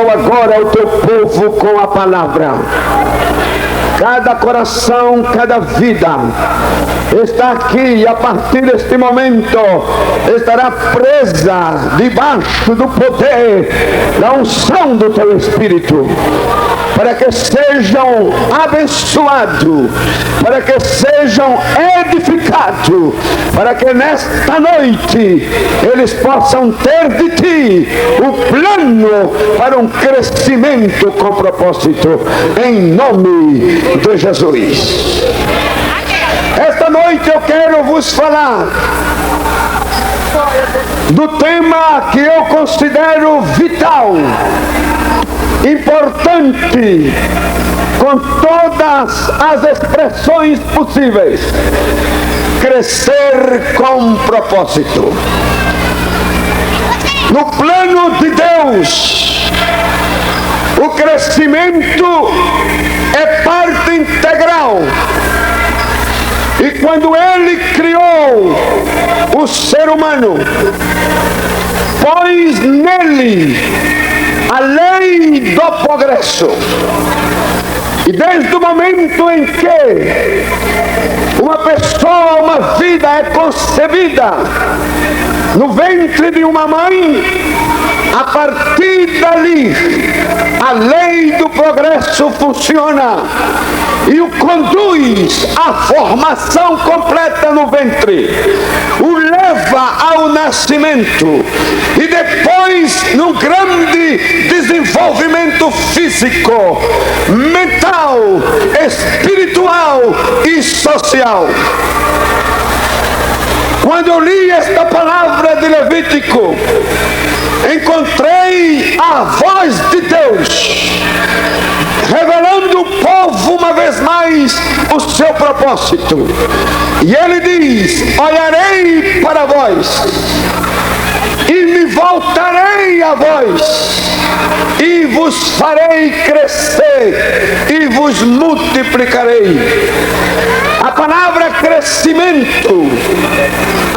abençoa agora o teu povo com a palavra. Cada coração, cada vida está aqui e a partir deste momento estará presa debaixo do poder da unção do teu Espírito, para que sejam abençoados, para que sejam edificados, para que nesta noite eles possam ter de ti o plano para um crescimento com propósito, em nome de Jesus. Esta noite eu quero vos falar do tema que eu considero vital, importante, com todas as expressões possíveis: crescer com propósito. No plano de Deus, o crescimento é parte integral. E quando Ele criou o ser humano, pôs nele a lei do progresso. E desde o momento em que uma pessoa, uma vida é concebida no ventre de uma mãe, a partir dali a lei do progresso funciona e o conduz à formação completa no ventre, o leva ao nascimento e depois num grande desenvolvimento físico, mental, espiritual e social. Quando eu li esta palavra de Levítico, encontrei a voz de Deus revelando ao povo uma vez mais o seu propósito. E ele diz: olharei para vós e me voltarei a vós e vos farei crescer e vos multiplicarei. A palavra crescimento,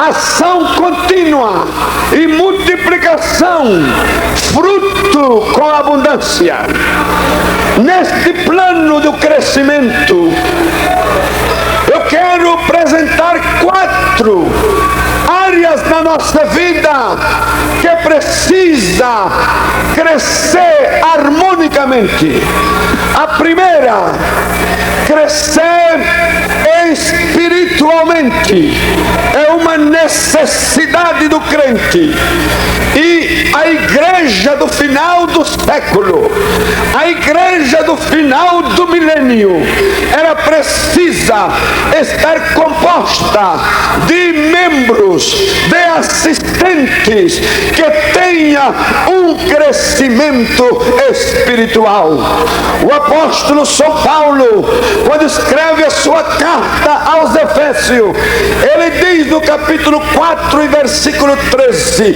ação contínua e multiplicação, fruto com abundância. Neste plano do crescimento, eu quero apresentar 4 áreas na nossa vida que precisa crescer harmonicamente. A primeira, crescer espiritualmente, é uma necessidade do crente. E a igreja do final do século, a igreja do final do milênio, ela precisa estar composta de membros, de assistentes que tenha um crescimento espiritual. O apóstolo São Paulo, quando escreve a sua carta aos Efésios, ele diz no capítulo 4 e versículo 13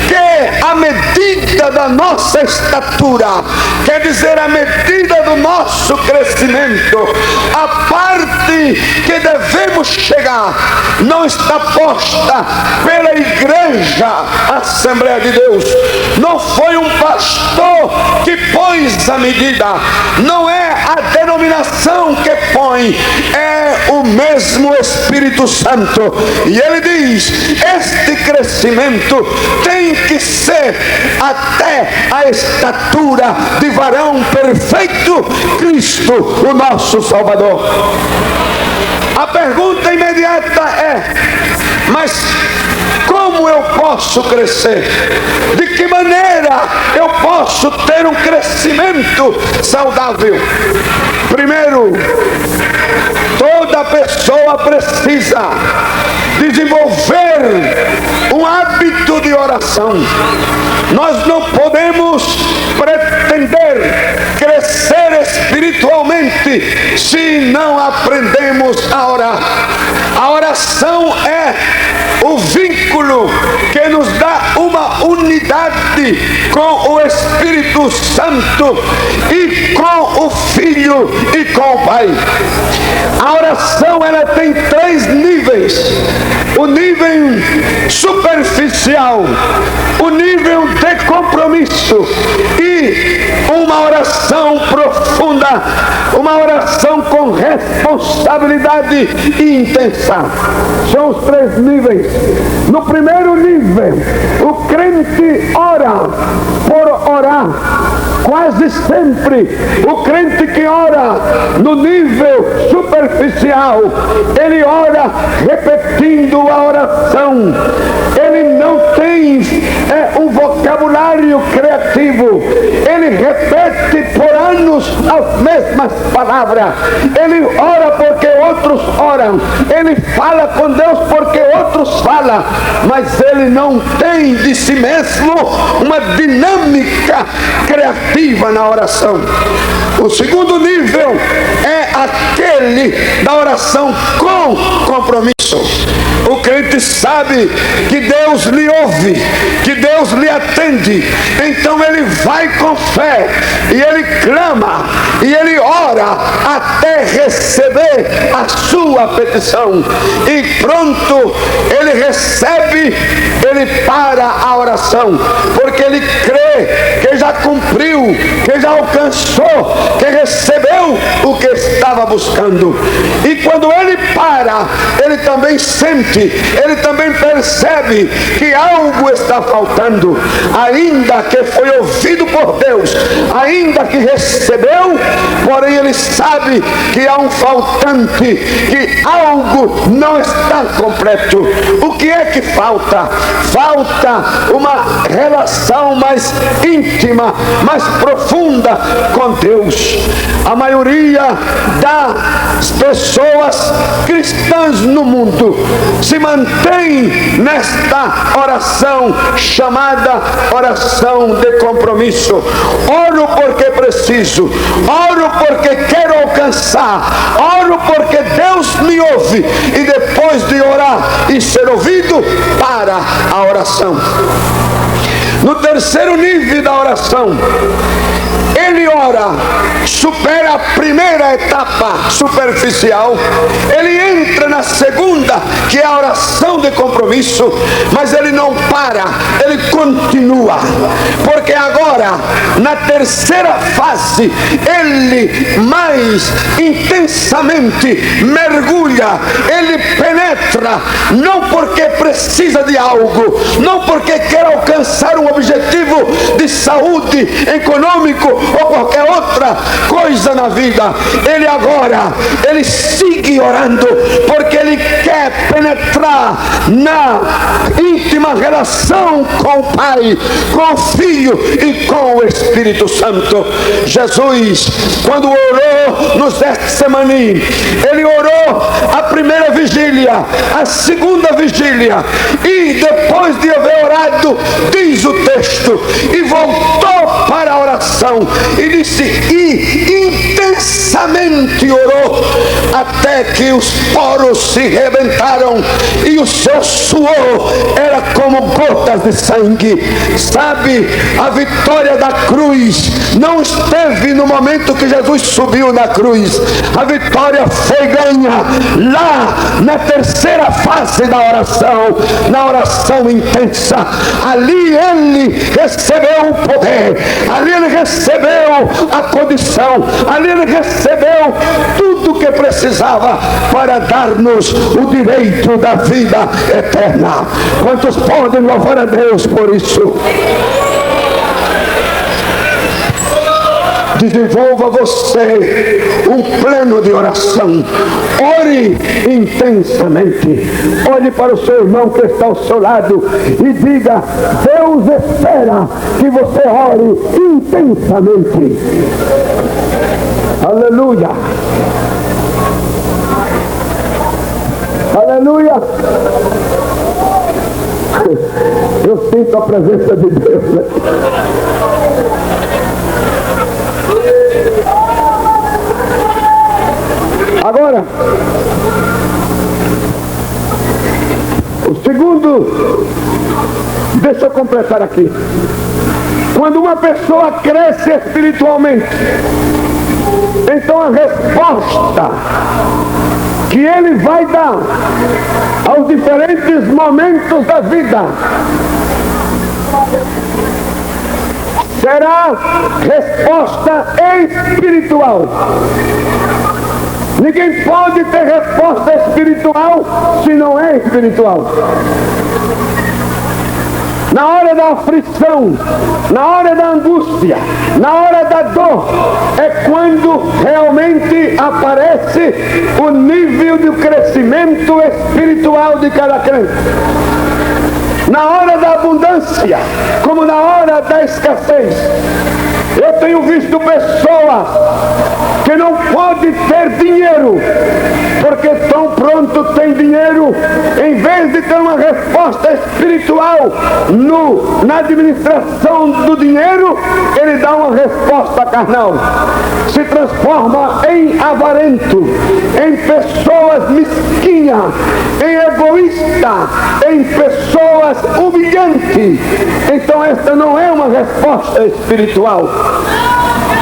que a medida da nossa estatura, quer dizer, a medida do nosso crescimento, a parte que devemos chegar, não está posta pela igreja Assembleia de Deus. Não foi um pastor que pôs a medida, não é a denominação que põe, é o mesmo Espírito Santo. E ele diz: este crescimento tem que ser até a estatura de varão perfeito, Cristo, o nosso Salvador. A pergunta imediata é: mas como eu posso crescer? De que maneira eu posso ter um crescimento saudável? Primeiro, toda pessoa precisa desenvolver um hábito de oração. Nós não podemos pretender crescer espiritualmente se não aprendemos a orar. A oração é o vínculo que nos dá uma unidade com o Espírito Santo e com o Filho e com o Pai. A oração, ela tem 3 níveis: o nível superficial, o nível de compromisso e oração profunda, uma oração com responsabilidade e intensa. São os 3 níveis. No primeiro nível, o crente ora por orar. Quase sempre o crente que ora no nível superficial, ele ora repetindo a oração. Ele não tem um vocabulário criativo. Ele repete por anos as mesmas palavras. Ele ora porque outros oram. Ele fala com Deus porque outros falam. Mas ele não tem de si mesmo uma dinâmica criativa na oração. O segundo nível é aquele da oração com compromisso. O crente sabe que Deus lhe ouve, que Deus lhe atende, então ele vai com fé, e ele clama, e ele ora até receber a sua petição, e pronto, ele recebe, ele para a oração, porque ele crê que já cumpriu, que já alcançou, que recebeu o que estava buscando. E quando ele para, ele também sente, ele também percebe que algo está faltando, ainda que foi ouvido por Deus, ainda que recebeu, porém ele sabe que há um faltante, que algo não está completo. O que é que falta? Falta uma relação mais íntima, mais profunda com Deus. A maioria das pessoas cristãs no mundo se mantém nesta oração chamada oração de compromisso. Oro porque preciso, oro porque quero alcançar, oro porque Deus me ouve, e depois de orar e ser ouvido, para a oração. No terceiro nível da oração, ele ora, supera a primeira etapa superficial, ele entra na segunda, que é a oração de compromisso, mas ele não para, ele continua, porque agora, na terceira fase, ele mais intensamente mergulha, ele penetra, não porque precisa de algo, não porque quer alcançar um objetivo de saúde, econômico, ou qualquer outra coisa na vida. Ele agora, ele sigue orando, porque ele quer penetrar na íntima relação com o Pai, com o Filho e com o Espírito Santo. Jesus, quando orou no Getsemaní, ele orou a primeira vigília, a segunda vigília, e depois de haver orado, diz o texto, e voltou para a oração, e disse, e intensamente orou, até que os poros se rebentaram, e o seu suor era como gotas de sangue. Sabe, a vitória da cruz não esteve no momento que Jesus subiu na cruz. A vitória foi ganha lá na terceira fase da oração, na oração intensa. Ali ele recebeu o poder, ali ele recebeu a condição, ali ele recebeu tudo que precisava para dar-nos o direito da vida eterna. Quantos podem louvar a Deus por isso? Desenvolva você um plano de oração. Ore intensamente. Olhe para o seu irmão que está ao seu lado e diga: Deus espera que você ore intensamente. Aleluia. Aleluia. Eu sinto a presença de Deus aqui. Agora, o segundo, deixa eu completar aqui. Quando uma pessoa cresce espiritualmente, então a resposta que ele vai dar aos diferentes momentos da vida será resposta espiritual. Ninguém pode ter resposta espiritual se não é espiritual. Na hora da aflição, na hora da angústia, na hora da dor, é quando realmente aparece o nível de crescimento espiritual de cada crente. Na hora da abundância, como na hora da escassez. Eu tenho visto pessoas que não podem ter dinheiro, porque tão pronto tem dinheiro, em vez de ter uma resposta espiritual na administração do dinheiro, ele dá uma resposta carnal. Se transforma em avarento, em pessoas mesquinhas, em egoísta, em pessoas humilhantes. Então esta não é uma resposta espiritual.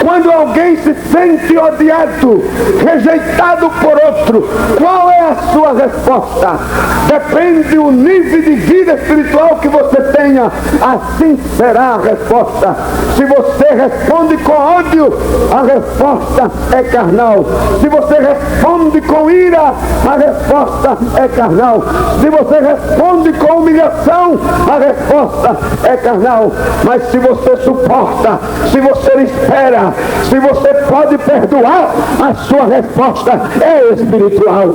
Quando alguém se sente odiado, rejeitado por outro, qual é a sua resposta? Depende do nível de vida espiritual que você tenha, assim será a resposta. Se você responde com ódio, a resposta é carnal. Se você responde com ira, a resposta é carnal. Se você responde com humilhação, a resposta é carnal. Mas se você suporta, se você espera, se você pode perdoar, a sua resposta é espiritual.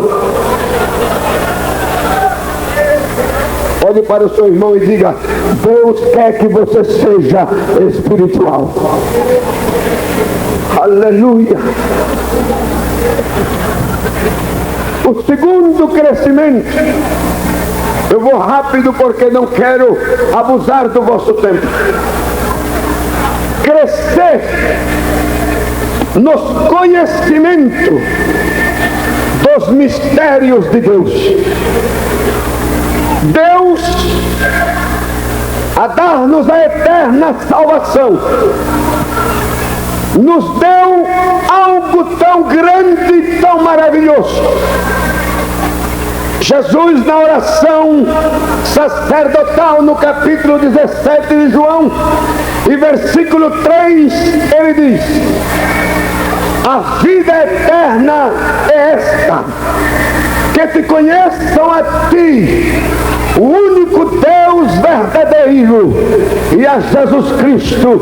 Olhe para o seu irmão e diga: Deus quer que você seja espiritual. Aleluia. O segundo crescimento, eu vou rápido porque não quero abusar do vosso tempo. Crescer nos conhecimentos dos mistérios de Deus. Deus, a dar-nos a eterna salvação, nos deu algo tão grande e tão maravilhoso. Jesus, na oração sacerdotal, no capítulo 17 de João, e versículo 3, ele diz: a vida eterna é esta, que te conheçam a ti, o único Deus verdadeiro, e a Jesus Cristo,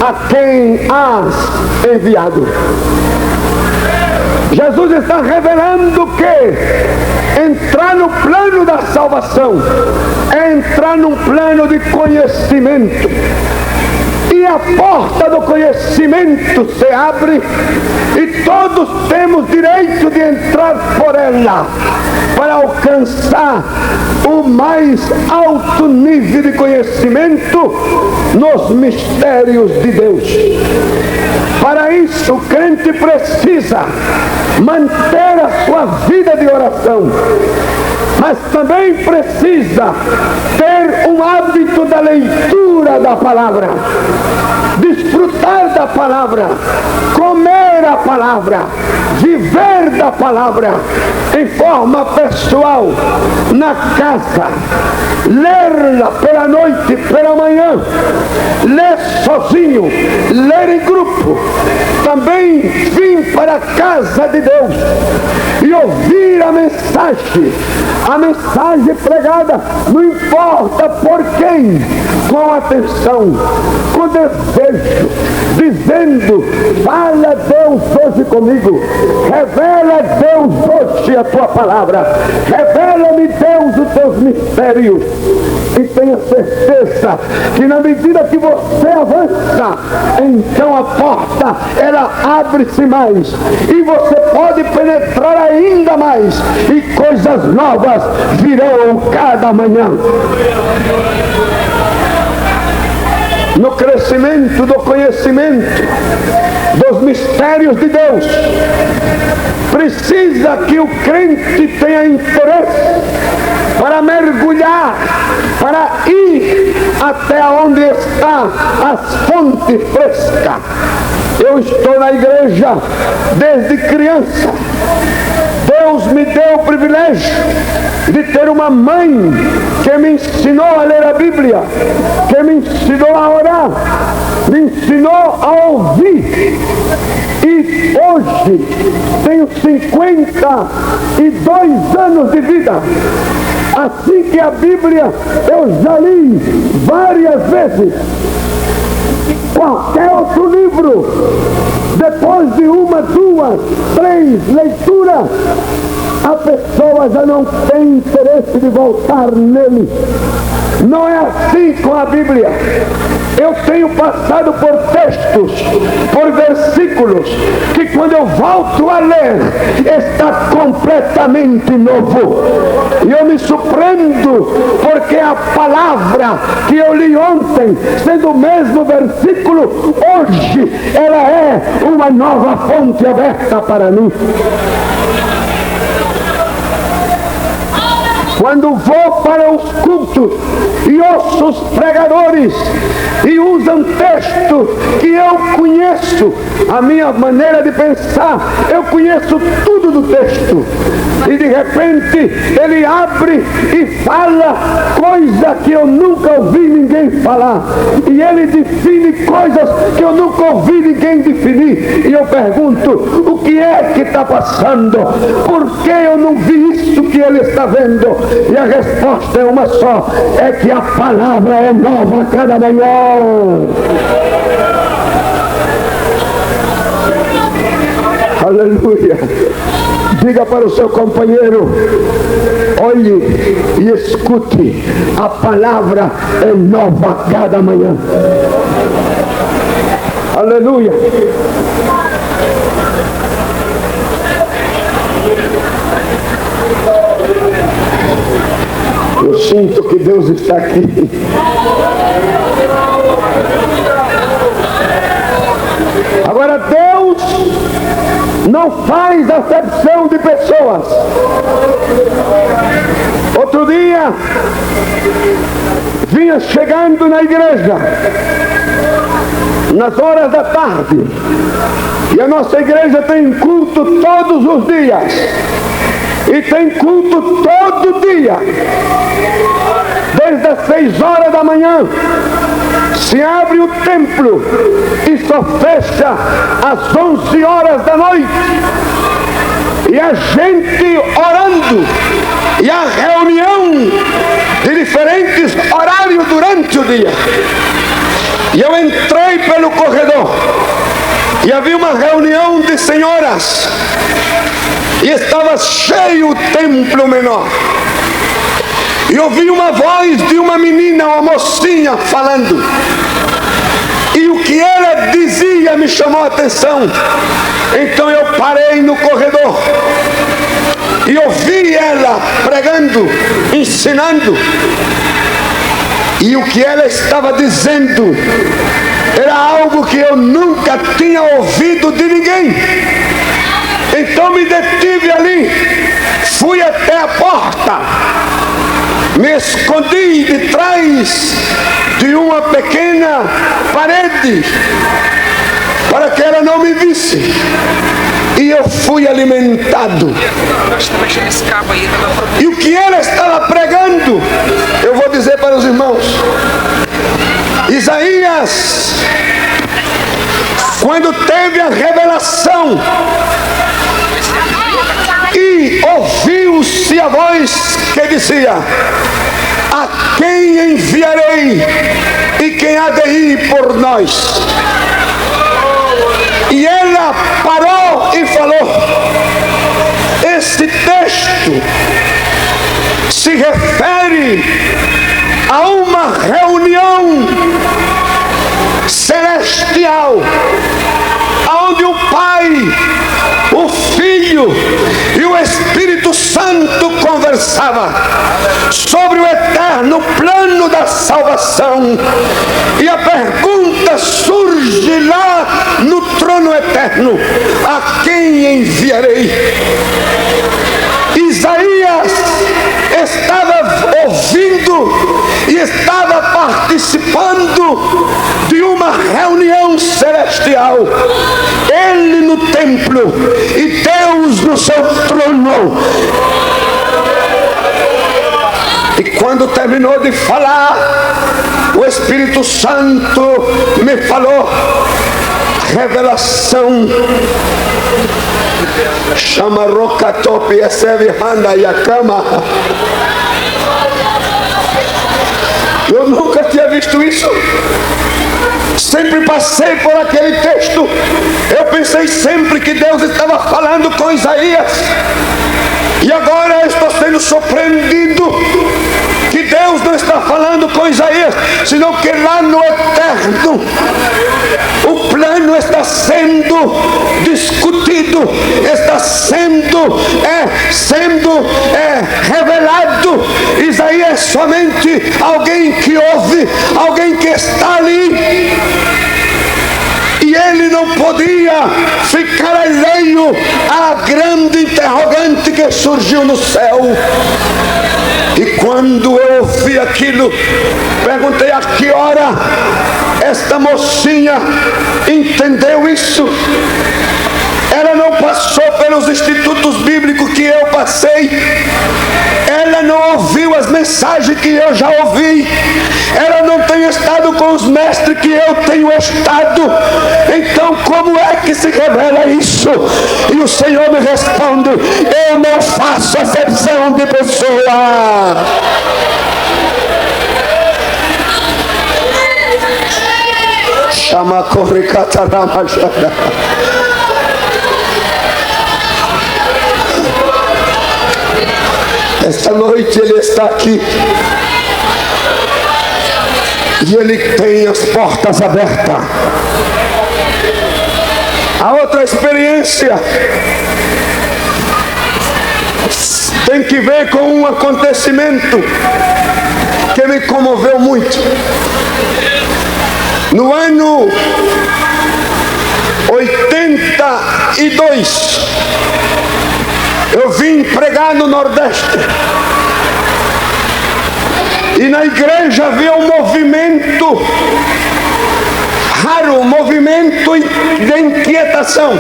a quem has enviado. Jesus está revelando que entrar no plano da salvação é entrar num plano de conhecimento. E a porta do conhecimento se abre e todos temos direito de entrar por ela para alcançar o mais alto nível de conhecimento nos mistérios de Deus. Para isso, o crente precisa manter a sua vida de oração, mas também precisa ter um hábito da leitura da palavra, desfrutar da palavra, comer a palavra, viver da palavra em forma pessoal, na casa, ler-la pela noite, pela manhã, ler sozinho, ler em grupo, também vir para a casa de Deus e ouvir a mensagem pregada, não importa por quem, com atenção, com desejo, dizendo: fala Deus hoje comigo, revela Deus hoje a tua palavra, revela-me Deus os teus mistérios. E tenha certeza que na medida que você avança, então a porta ela abre-se mais e você pode penetrar ainda mais e coisas novas virão cada manhã. No crescimento do conhecimento dos mistérios de Deus, precisa que o crente tenha interesse para mergulhar, para ir até onde está as fontes frescas. Eu estou na igreja desde criança. Deus me deu o privilégio de ter uma mãe que me ensinou a ler a Bíblia, que me ensinou a orar, me ensinou a ouvir. E hoje tenho 52 anos de vida. Assim que a Bíblia eu já li várias vezes. Qualquer outro livro, depois de uma, duas, três leituras, a pessoa já não tem interesse de voltar nele. Não é assim com a Bíblia. Eu tenho passado por textos, por versículos, que quando eu volto a ler, está completamente novo. E eu me surpreendo, porque a palavra que eu li ontem, sendo o mesmo versículo, hoje ela é uma nova fonte aberta para mim. Quando vou para os cultos e ouço os pregadores e usam texto que eu conheço, a minha maneira de pensar, eu conheço tudo do texto. E de repente ele abre e fala coisa que eu nunca ouvi ninguém falar. E ele define coisas que eu nunca ouvi ninguém definir. E eu pergunto, o que é que está passando? Por que eu não vi isso que ele está vendo? E a resposta é uma só, é que a palavra é nova a cada manhã. Aleluia. Diga para o seu companheiro, olhe e escute, a palavra é nova a cada manhã. Aleluia. Eu sinto que Deus está aqui. Agora Deus não faz acepção de pessoas. Outro dia, vinha chegando na igreja, nas horas da tarde, e a nossa igreja tem culto todos os dias, e tem culto todo dia, desde as 6 horas da manhã, se abre o templo e só fecha às 11 horas da noite. E a gente orando, e a reunião de diferentes horários durante o dia. E eu entrei pelo corredor e havia uma reunião de senhoras e estava cheio o templo menor. E ouvi uma voz de uma menina, uma mocinha falando. E o que ela dizia me chamou a atenção. Então eu parei no corredor e ouvi ela pregando, ensinando. E o que ela estava dizendo era algo que eu nunca tinha ouvido de ninguém. Então me detive ali, fui até a porta, me escondi de trás de uma pequena parede para que ela não me visse. E eu fui alimentado. E o que ela estava pregando, eu vou dizer para os irmãos. Isaías, quando teve a revelação e ouviu-se a voz que dizia: a quem enviarei e quem há de ir por nós? E ela parou e falou: esse texto se refere a uma reunião celestial, onde o Pai, o Filho e o Espírito Santo conversavam sobre o eterno plano da salvação. E a pergunta surge lá no trono eterno: a quem enviarei? Isaías estava ouvindo e estava participando de uma reunião celestial. Ele no templo e Deus no seu trono. E quando terminou de falar, o Espírito Santo me falou, revelação, chama Rokatop Esevihanda Yakama. Eu nunca tinha visto isso. Sempre passei por aquele texto. Eu pensei sempre que Deus estava falando com Isaías. E agora eu estou sendo surpreendido que Deus não está falando com Isaías, senão que lá no eterno o plano está sendo discutido, está sendo revelado. Isaías é somente alguém que ouve, alguém que está ali. E ele não podia ficar alheio à grande interrogante que surgiu no céu. E quando eu ouvi aquilo, perguntei a que hora esta mocinha entendeu isso. Ela não passou pelos institutos bíblicos que eu passei. Ela não ouviu as mensagens que eu já ouvi. Ela não tem estado com os mestres que eu tenho estado. Então como é que se revela isso? E o Senhor me responde: eu não faço acepção de pessoa. Chama corricatarabajada. Esta noite ele está aqui e ele tem as portas abertas. A outra experiência tem que ver com um acontecimento que me comoveu muito. No ano 82, eu vim pregar no Nordeste. E na igreja havia um movimento raro, um movimento de inquietação.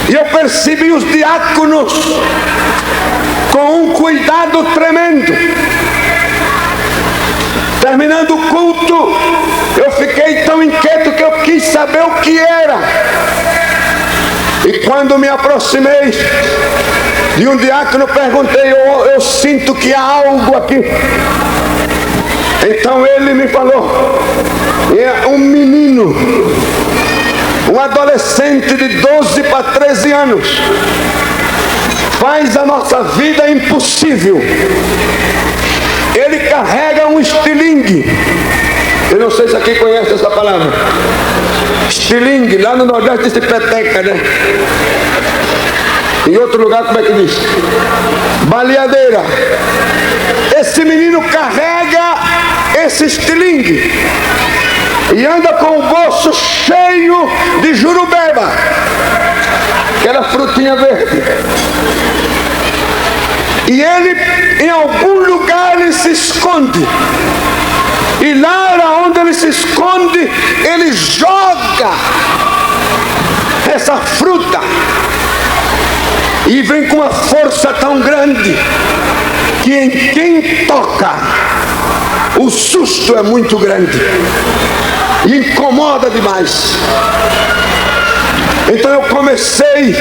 E eu percebi os diáconos com um cuidado tremendo. Terminando o culto, eu fiquei tão inquieto que eu quis saber o que era. E quando me aproximei de um diácono, perguntei: eu sinto que há algo aqui. Então ele me falou: é um menino, um adolescente de 12 para 13 anos, faz a nossa vida impossível. Ele carrega um estilingue. Eu não sei se aqui conhece essa palavra. Estilingue, lá no Nordeste diz peteca, né? Em outro lugar como é que diz? Baleadeira. Esse menino carrega esse estilingue e anda com o bolso cheio de jurubeba, aquela frutinha verde. E ele, em algum lugar, ele se esconde. E lá onde ele se esconde, ele joga essa fruta. E vem com uma força tão grande que em quem toca, o susto é muito grande. E incomoda demais. Então eu comecei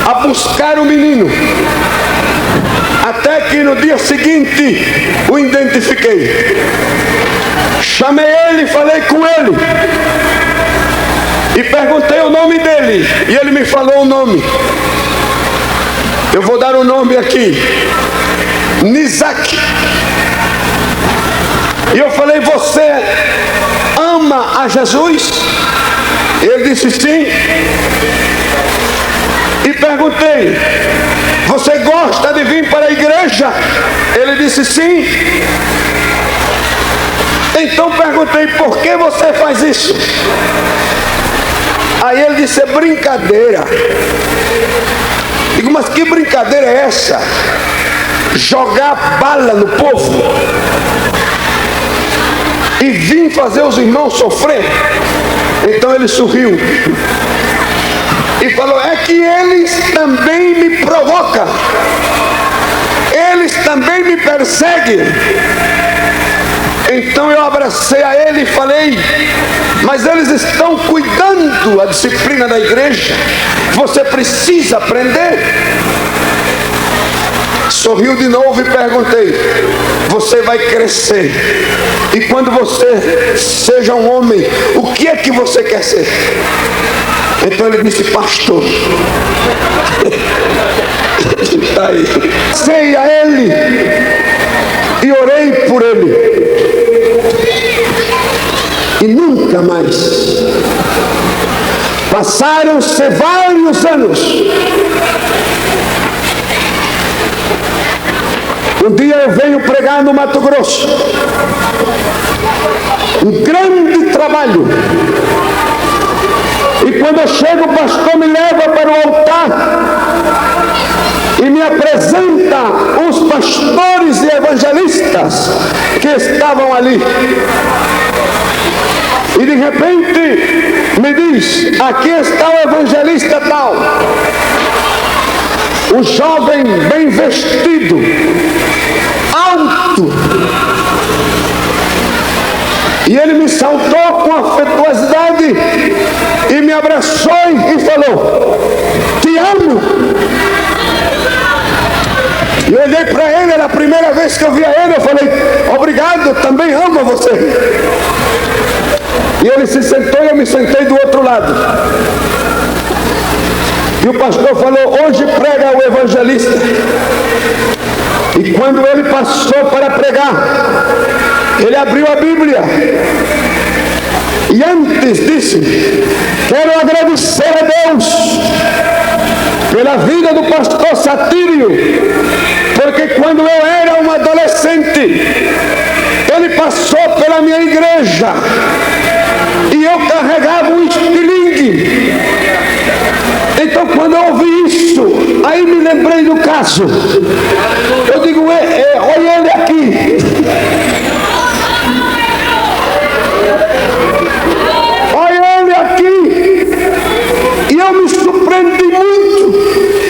a buscar o menino. Até que no dia seguinte o identifiquei. Chamei ele, falei com ele e perguntei o nome dele. E ele me falou o nome. Eu vou dar o nome aqui: Nizak. E eu falei: você ama a Jesus? Ele disse sim. E perguntei: você gosta de vir para a igreja? Ele disse sim. Então perguntei: por que você faz isso? Aí ele disse: é brincadeira. Digo: mas que brincadeira é essa? Jogar bala no povo e vir fazer os irmãos sofrer? Então ele sorriu e falou: é que eles também me provocam. eles também me perseguem. Então eu abracei a ele e falei: mas eles estão cuidando da disciplina da igreja, você precisa aprender. Sorriu de novo e perguntei: você vai crescer, e quando você seja um homem, o que é que você quer ser? Então ele disse: pastor. Está aí. Sei a ele e orei por ele, e nunca mais. Passaram-se vários anos. Um dia eu venho pregar no Mato Grosso, um grande trabalho, e quando eu chego, o pastor me leva para o altar e me apresenta os pastores e evangelistas que estavam ali. E de repente me diz: aqui está o evangelista tal, um jovem bem vestido, alto. E ele me saudou com afetuosidade e me abraçou e falou: te amo. E eu olhei para ele, era a primeira vez que eu via ele, eu falei: obrigado, também amo você. E ele se sentou e eu me sentei do outro lado. E o pastor falou: hoje prega o evangelista. E quando ele passou para pregar, ele abriu a Bíblia e antes disse: quero agradecer a Deus pela vida do pastor Satírio, porque quando eu era um adolescente, ele passou pela minha igreja e eu carregava um estilingue. Então quando eu ouvi isso, aí me lembrei do caso. Eu digo: olha ele aqui. Olha ele aqui. E eu me surpreendi muito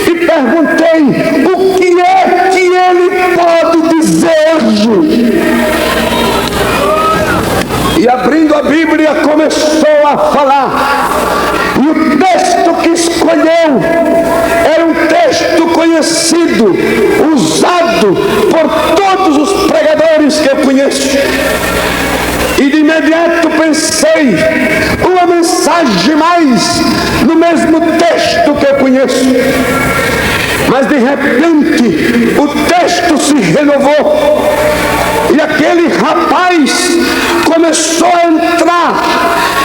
e perguntei: o que é que ele pode dizer? E abrindo a Bíblia começou a falar. E o texto que escolheu era um texto conhecido, usado por todos os pregadores que eu conheço. E de imediato pensei: uma mensagem mais no mesmo texto que eu conheço. Mas de repente o texto se renovou e aquele rapaz começou a entrar,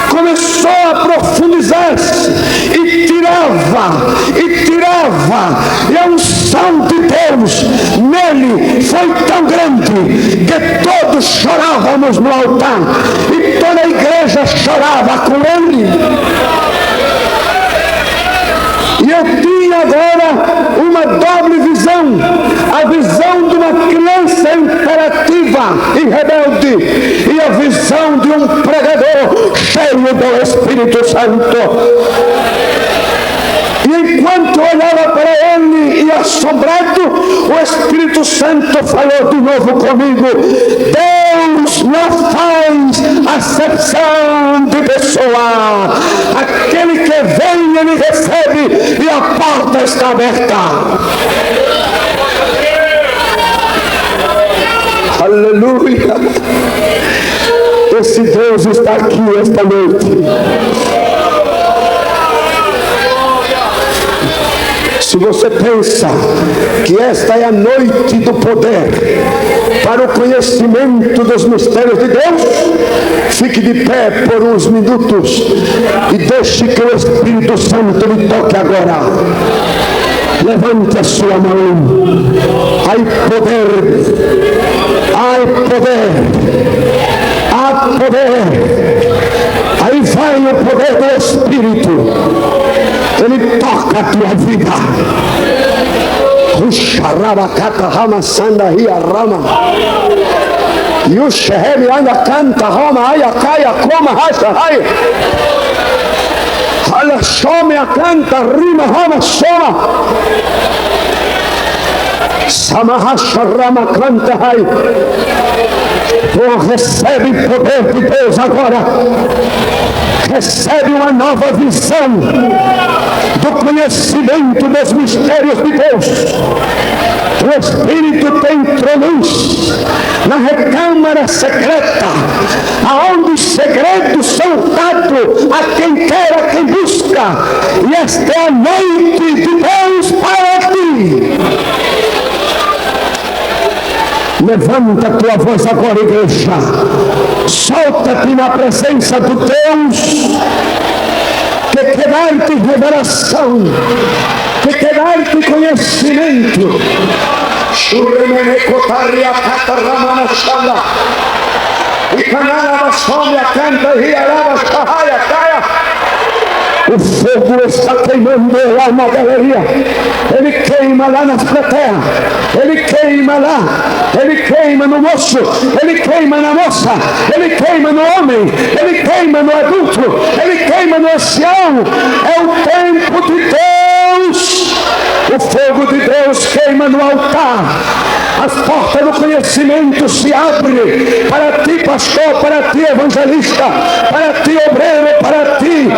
começou a profundizar-se e tirava, e a unção de Deus nele foi tão grande que todos chorávamos no altar e toda a igreja chorava com ele. E eu tinha agora uma doble visão: a visão de uma criança imperativa e rebelde, e a visão de um pregador cheio do Espírito Santo. E enquanto olhava para ele e assombrado, o Espírito Santo falou de novo comigo: Deus não faz acepção de pessoa. Aquele que vem, ele recebe, e a porta está aberta. Aleluia! Esse Deus está aqui esta noite. Se você pensa que esta é a noite do poder para o conhecimento dos mistérios de Deus, fique de pé por uns minutos e deixe que o Espírito Santo lhe toque agora. Levante a sua mão. Há poder, há poder, há poder. Aí vai o poder do Espírito. Ele toca a tua vida. Ruxarabacata rama sanda ria rama. E o xerrebe anda canta rama aia caia coma racha raia. Olha some a canta rima rama soma. Samahasharamakantai. Oh, recebe poder de Deus agora. Recebe uma nova visão do conhecimento dos mistérios de Deus. O Espírito te introduz na recâmara secreta, aonde os segredos são dados a quem quer, a quem busca. E esta é a noite de Deus para ti. Levanta a tua voz agora, igreja. Solta-te na presença do Deus que quer dar-te revelação, que quer dar-te conhecimento. O fogo está queimando lá na galeria. Ele queima lá nas plateias. Ele queima lá. Ele queima no moço. Ele queima na moça. Ele queima no homem. Ele queima no adulto. Ele queima no ancião. É o tempo de Deus. O fogo de Deus queima no altar. As portas do conhecimento se abrem para ti, pastor, para ti, evangelista, para ti, obreiro, para ti,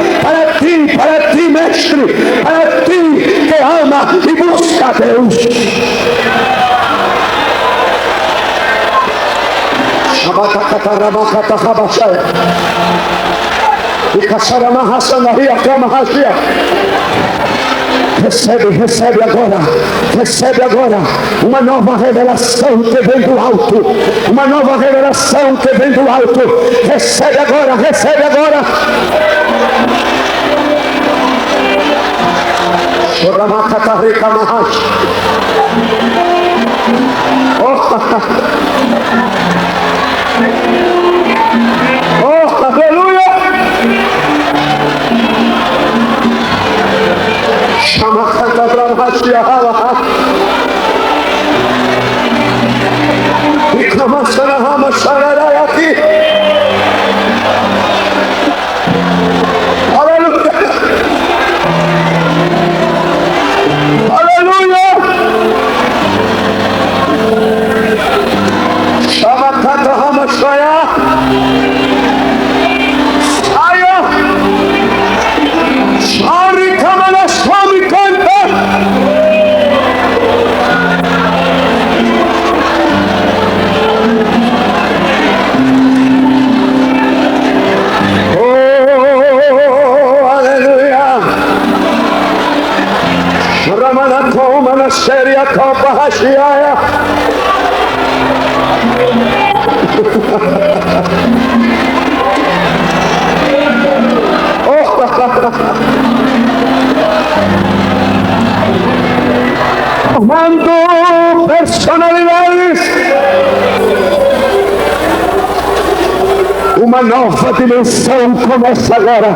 mestre, para ti que ama e busca a Deus. Recebe agora uma nova revelação que vem do alto, uma nova revelação que vem do alto. Recebe agora. Oh, aleluia! Formando personalidades. Uma nova dimensão começa agora.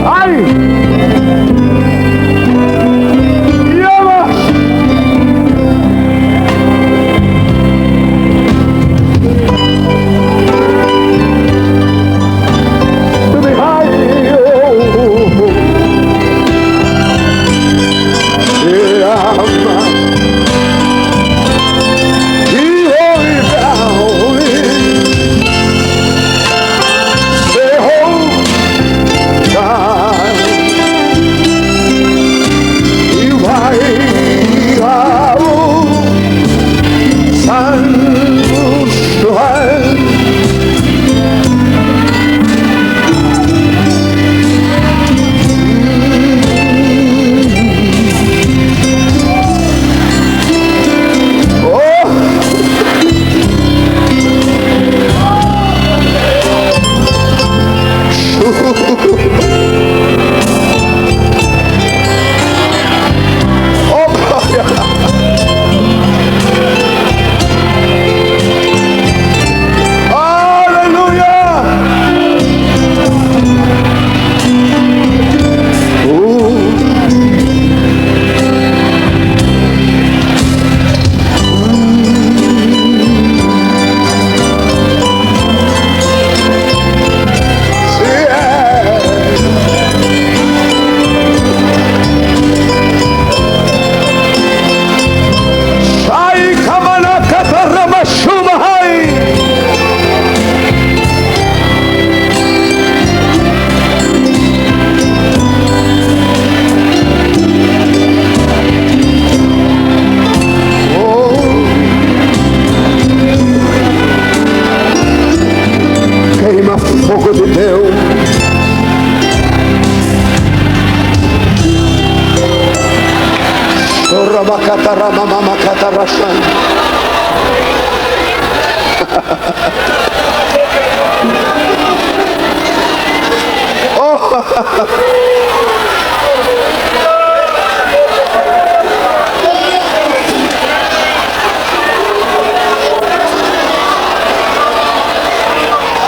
Ai!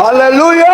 Aleluia!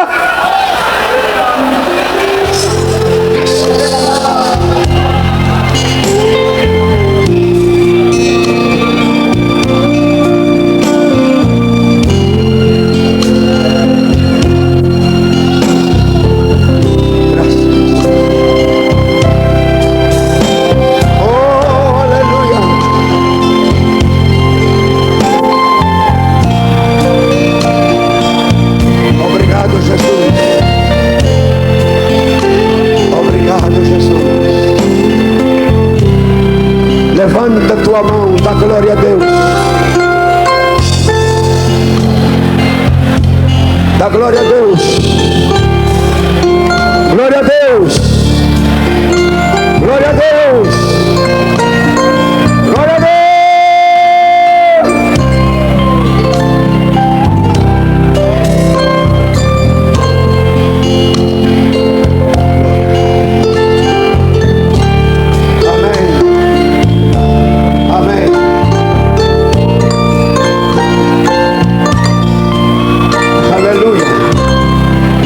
Levanta tua mão, dá glória a Deus. Dá glória a Deus. Glória a Deus. Glória a Deus. Glória a Deus.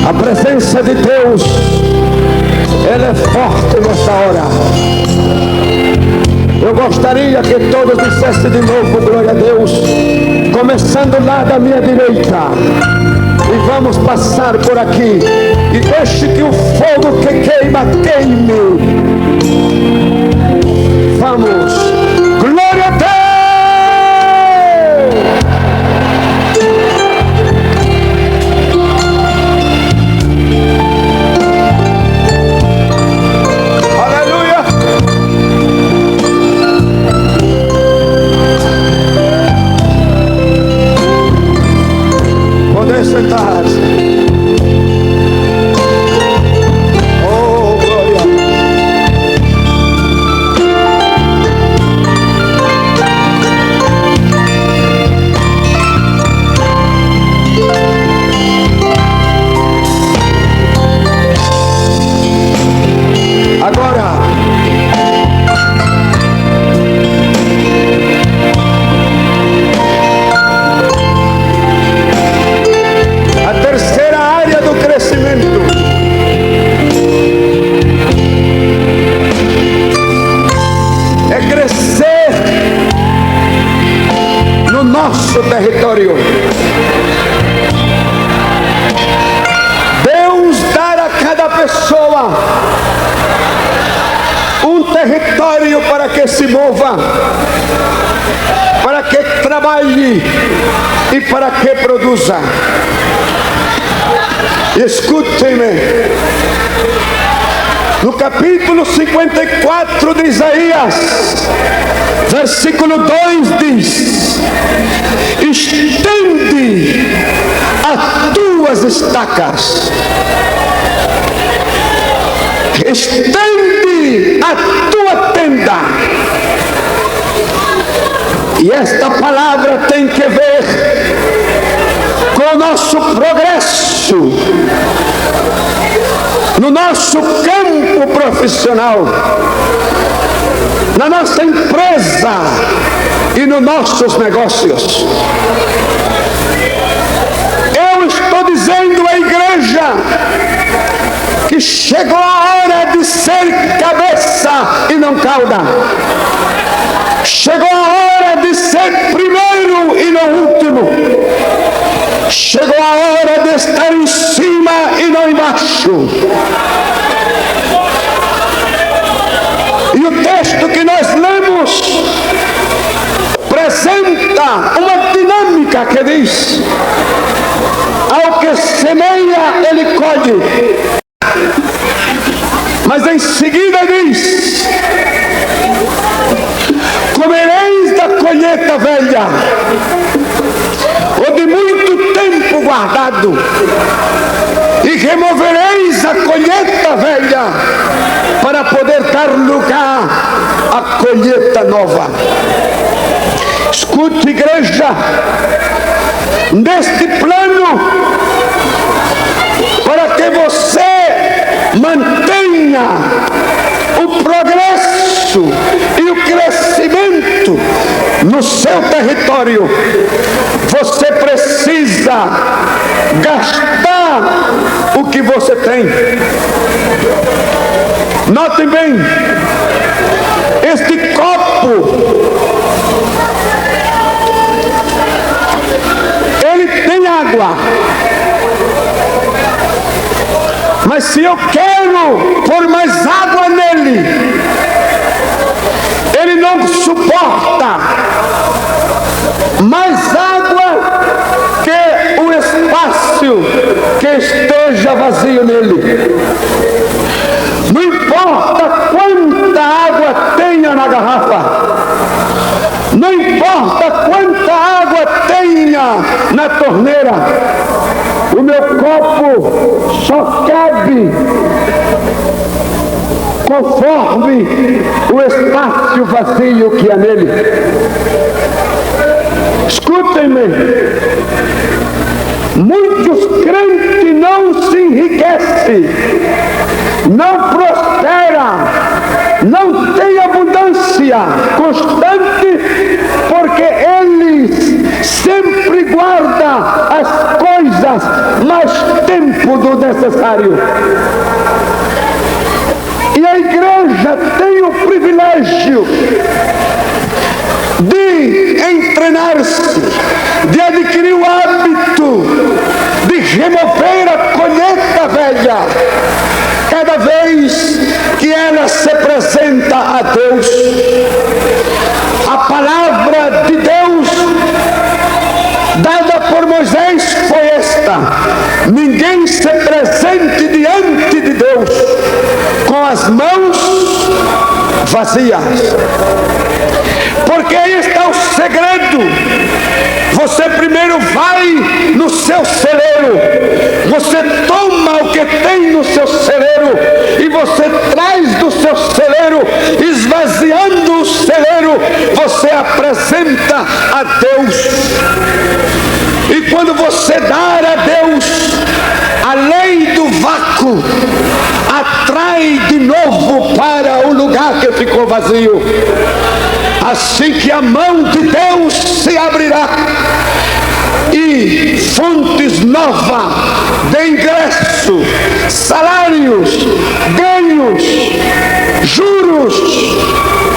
A presença de Deus, ela é forte nessa hora. Eu gostaria que todos dissessem de novo glória a Deus, começando lá da minha direita, e vamos passar por aqui, e deixe que o fogo que queima, queime. Vamos, glória a Deus. Sentar-se. Oh, glória. Agora, nosso território. Deus dar a cada pessoa um território para que se mova, para que trabalhe e para que produza. Escute-me. No capítulo 54 de Isaías, versículo 2 diz: estende as tuas estacas, estende a tua tenda. E esta palavra tem que ver com o nosso progresso no nosso campo profissional, na nossa empresa e nos nossos negócios. Eu estou dizendo à igreja que chegou a hora de ser cabeça e não cauda. Chegou a hora de ser primeiro e não último. Chegou a hora de estar em cima e não embaixo. E o texto que nós lemos apresenta uma dinâmica que diz: ao que semeia, ele colhe. Mas em seguida diz: comereis da colheita velha, ou de muito tempo guardado, e removereis a colheita velha, para poder dar lugar a colheita nova. Escute, igreja, neste plano, para que você mantenha o progresso e o crescimento no seu território, você precisa gastar o que você tem. Notem bem, este copo, ele tem água, mas se eu quero pôr mais água nele, ele não suporta mais água que o espaço que esteja vazio nele. Não importa quanta água tenha na garrafa, não importa quanta água tenha na torneira, o meu copo só cabe conforme o espaço vazio que há nele. Escutem-me, muitos crentes não se enriquecem, não prosperam, não têm abundância constante, porque eles sempre guardam as coisas mais tempo do necessário. E a igreja tem o privilégio de entrenar-se, de adquirir o hábito de remover a colheita velha cada vez que ela se apresenta a Deus. A palavra de Deus dada por Moisés foi esta: ninguém se presente diante de Deus com as mãos vazias. Porque aí está o segredo. Você primeiro vai no seu celeiro, você toma o que tem no seu celeiro e você traz do seu celeiro, esvaziando o celeiro, você apresenta a Deus. E quando você dar a Deus, a lei do vácuo atrai de novo para o lugar que ficou vazio. Assim que a mão de Deus se abrirá e fontes novas de ingresso, salários, ganhos, juros,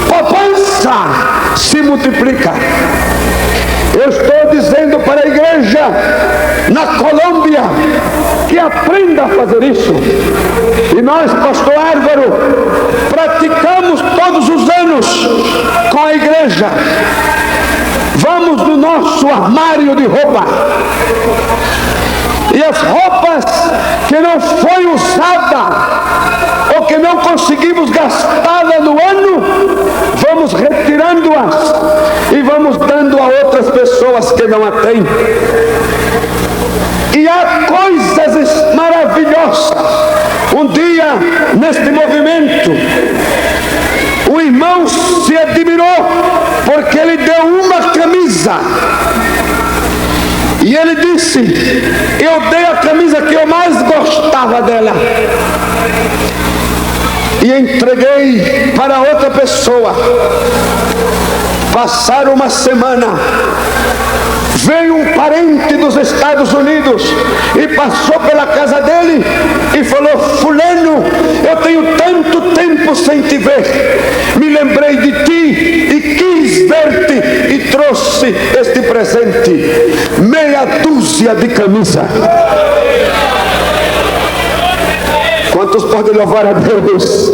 poupança se multiplica. Eu estou dizendo para a igreja na Colômbia que aprenda a fazer isso. E nós, pastor Álvaro, praticamos todos os anos com a igreja. Vamos no nosso armário de roupa e as roupas que não foi usada ou que não conseguimos gastá-la no ano, vamos retirando-as e vamos dando a outras pessoas que não a têm. E há coisas maravilhosas. Um dia, neste movimento, o irmão se admirou porque ele deu uma camisa. E ele disse: eu dei a camisa que eu mais gostava dela e entreguei para outra pessoa. Passaram uma semana, veio um parente dos Estados Unidos e passou pela casa dele e falou: fulano, eu tenho tanto tempo sem te ver, me lembrei de ti e quis ver-te e trouxe este presente, meia dúzia de camisa. Quantos podem louvar a Deus?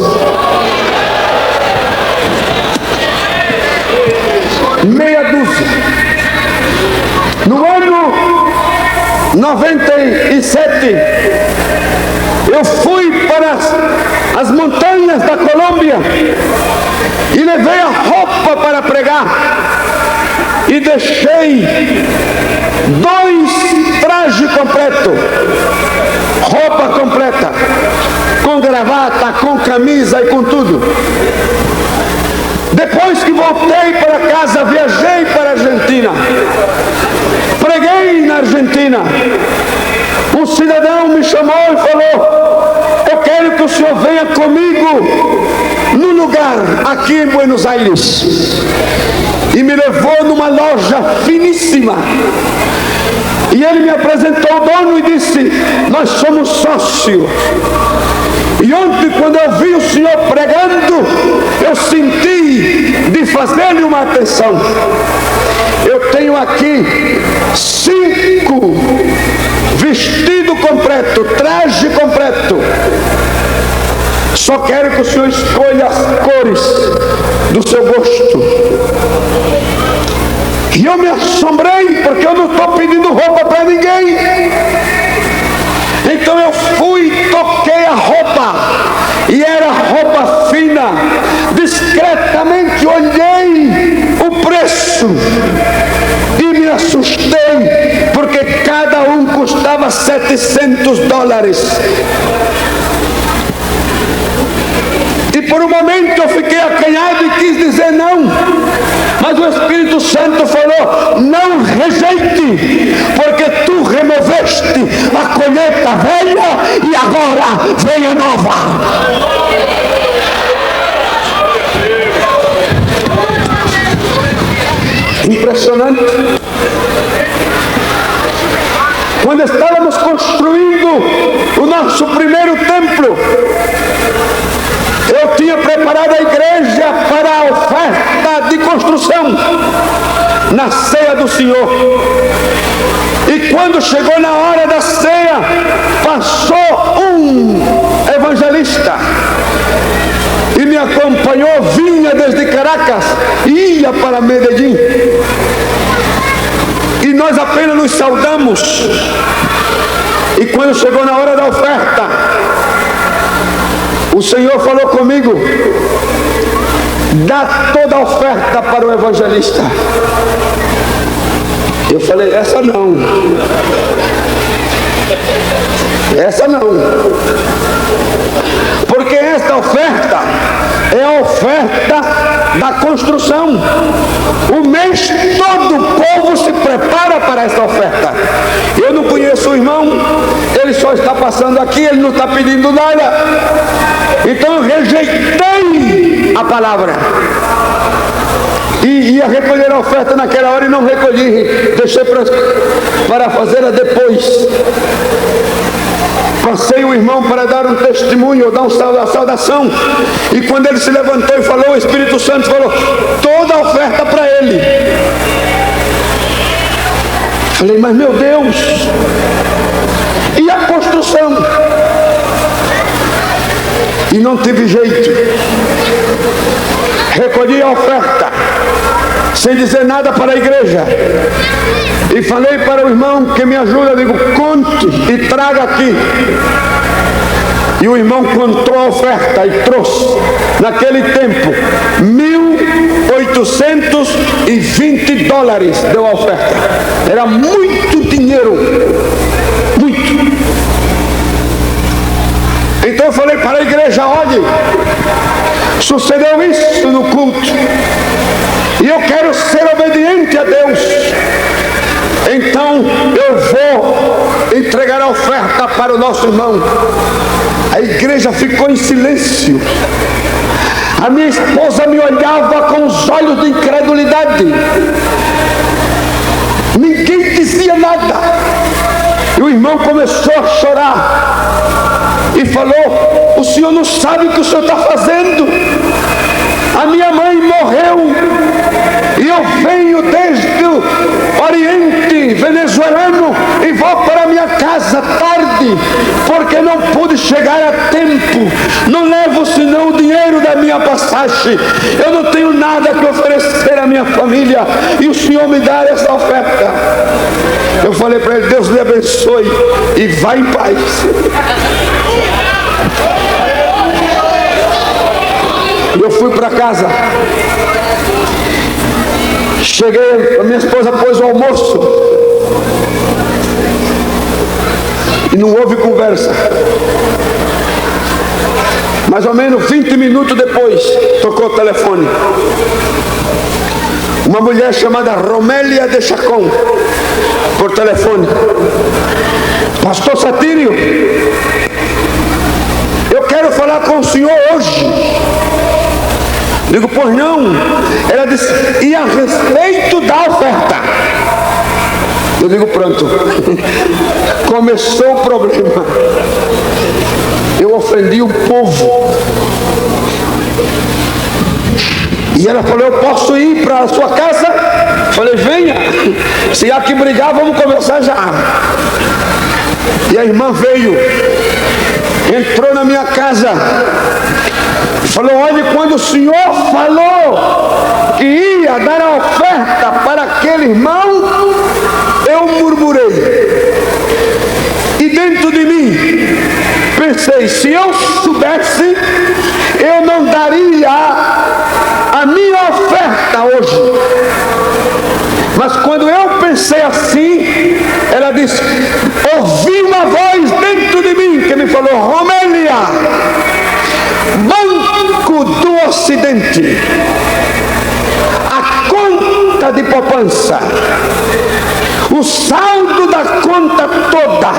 Meia dúzia. No ano 97, eu fui para as montanhas da Colômbia e levei a roupa para pregar e deixei 2 trajes completos, roupa completa, com gravata, com camisa e com tudo. Depois que voltei para casa, viajei para a Argentina. Preguei na Argentina. Um cidadão me chamou e falou: eu quero que o senhor venha comigo no lugar aqui em Buenos Aires. E me levou numa loja finíssima. E ele me apresentou o dono e disse: nós somos sócios. E ontem, quando eu vi o senhor pregando, eu senti de fazer-lhe uma atenção. Eu tenho aqui 5 vestido completo, traje completo. Só quero que o senhor escolha as cores do seu gosto. E eu me assombrei, porque eu não estou pedindo roupa para ninguém. Então eu fui, toquei a roupa, e era roupa fina. Discretamente olhei o preço e me assustei, porque cada um custava $700. E por um momento eu fiquei acanhado e quis dizer não. Mas o Espírito Santo falou: não rejeite, porque tu removeste a colheita velha e agora vem a nova. Impressionante. Quando estávamos construindo o nosso primeiro templo, eu tinha preparado a igreja para a oferta de construção na ceia do Senhor. E quando chegou na hora da ceia, passou um evangelista e me acompanhou, vinha desde Caracas e ia para Medellín. E nós apenas nos saudamos. E quando chegou na hora da oferta, o Senhor falou comigo: dá toda a oferta para o evangelista. Eu falei: essa não. Essa não. Porque esta oferta é a oferta da construção. O mês todo o povo se prepara para esta oferta. Eu não conheço o irmão, ele só está passando aqui, ele não está pedindo nada. Então eu rejeitei a palavra. E ia recolher a oferta naquela hora e não recolhi. Deixei para fazê-la depois. Passei o irmão para dar um testemunho, dar uma saudação. E quando ele se levantou e falou, o Espírito Santo falou: toda a oferta para ele. Falei: mas meu Deus, e a construção? E não tive jeito. Recolhi a oferta, sem dizer nada para a igreja. E falei para o irmão que me ajuda, digo: conte e traga aqui. E o irmão contou a oferta e trouxe, naquele tempo, $1.820 deu a oferta. Era muito dinheiro, muito. Então eu falei para a igreja: olhe, sucedeu isso no culto, e eu quero ser obediente a Deus. Então eu vou entregar a oferta para o nosso irmão. A igreja ficou em silêncio. A minha esposa me olhava com os olhos de incredulidade. Ninguém dizia nada. E o irmão começou a chorar e falou: o senhor não sabe o que o senhor está fazendo. A minha mãe morreu e eu venho desde o Oriente venezuelano e vou para minha casa tarde, porque não pude chegar a tempo. Não levo senão o dinheiro da minha passagem. Eu não tenho nada que oferecer à minha família e o senhor me dá essa oferta. Eu falei para ele: Deus lhe abençoe e vá em paz. Eu fui para casa. Cheguei, a minha esposa pôs o almoço e não houve conversa. Mais ou menos 20 minutos depois, tocou o telefone. Uma mulher chamada Romélia de Chacon, por telefone. Pastor Satírio, eu quero falar com o senhor hoje. Digo, pois não. Ela disse, e a respeito da oferta? Eu digo, pronto. Começou o problema. Eu ofendi o povo. E ela falou, eu posso ir para a sua casa? Falei, venha. Se há que brigar, vamos conversar já. E a irmã veio, entrou na minha casa, falou, olha, quando o senhor falou que ia dar a oferta para aquele irmão, eu murmurei. E dentro de mim, pensei, se eu soubesse, eu não daria a minha oferta hoje. Mas quando eu pensei assim, ela disse, ouvi uma voz dentro de mim que me falou, Romélia, Banco do Ocidente, a conta de poupança, o saldo da conta toda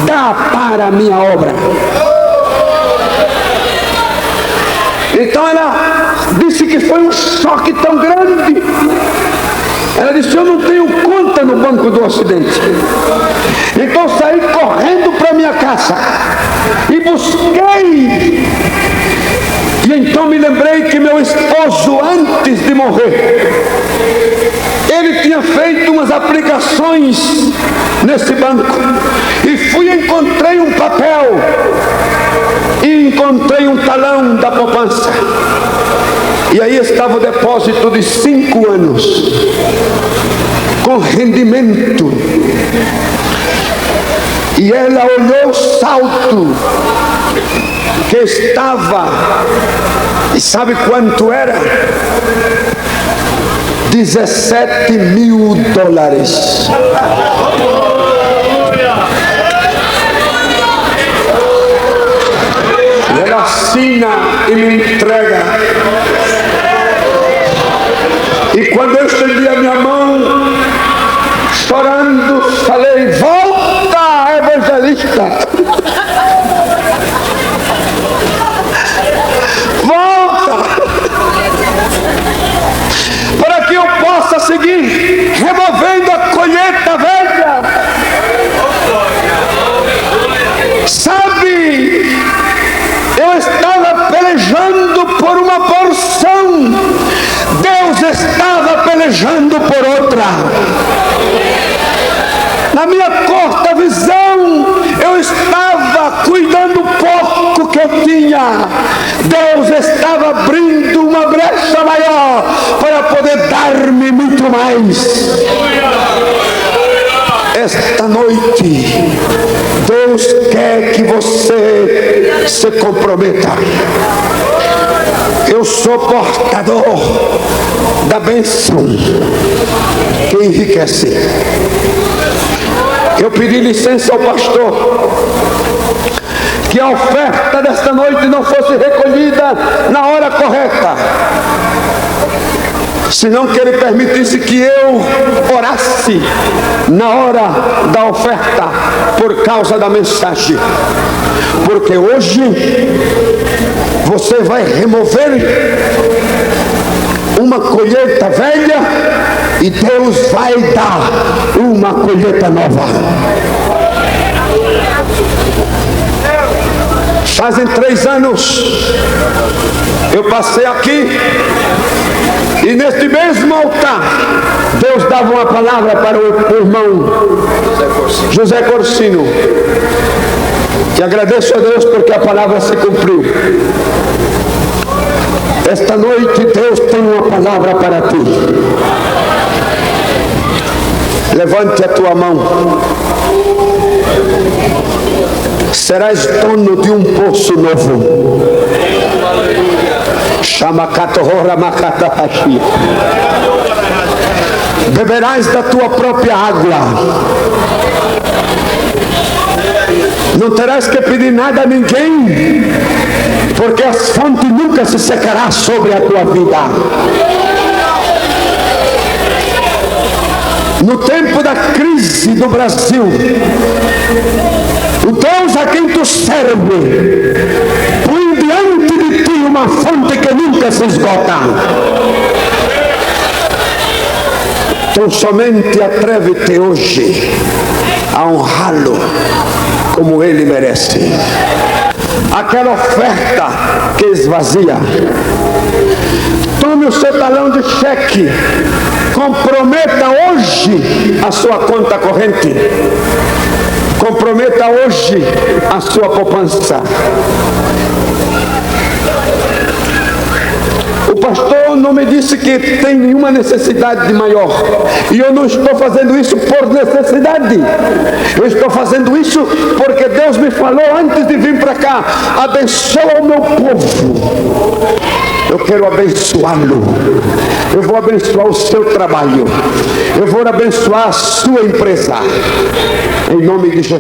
dá para a minha obra. Então ela disse que foi um choque tão grande. Ela disse, eu não tenho conta no Banco do Ocidente. Então saí correndo para minha casa e busquei. E então me lembrei que meu esposo, antes de morrer, ele tinha feito umas aplicações nesse banco. E fui e encontrei um papel. E encontrei um talão da poupança. E aí estava o depósito de 5 anos, com rendimento. E ela olhou o saldo que estava, e sabe quanto era? $17.000. Ela assina e me entrega. E quando eu estendi a minha mão, chorando, falei, volta, evangelista. Volta. Para que eu possa seguir removendo a colheita velha. Sabe, eu estava pelejando por uma porção, Deus estava pelejando por outra. Na minha corta visão, eu estava cuidando pouco que eu tinha. Deus estava abrindo uma brecha maior para poder dar-me muito mais. Esta noite, Deus quer que você se comprometa. Eu sou portador da bênção que enriquece. Eu pedi licença ao pastor que a oferta desta noite não fosse recolhida na hora correta, senão que ele permitisse que eu orasse na hora da oferta por causa da mensagem. Porque hoje você vai remover uma colheita velha e Deus vai dar uma colheita nova. Fazem 3 anos eu passei aqui e neste mesmo altar Deus dava uma palavra para o irmão José Corsino. E agradeço a Deus porque a palavra se cumpriu. Esta noite Deus tem uma palavra para ti. Levante a tua mão. Serás dono de um poço novo. Beberás da tua própria água. Não terás que pedir nada a ninguém. porque a fonte nunca se secará sobre a tua vida. No tempo da crise do Brasil, o Deus a quem tu serve põe diante de ti uma fonte que nunca se esgota. Então somente atreve-te hoje a honrá-lo como ele merece. Aquela oferta que esvazia, tome o seu talão de cheque, comprometa hoje a sua conta corrente, comprometa hoje a sua poupança. O pastor não me disse que tem nenhuma necessidade maior, e eu não estou fazendo isso por necessidade, eu estou fazendo isso porque Deus me falou antes de vir para cá: abençoa o meu povo. Eu quero abençoá-lo, eu vou abençoar o seu trabalho, eu vou abençoar a sua empresa, em nome de Jesus.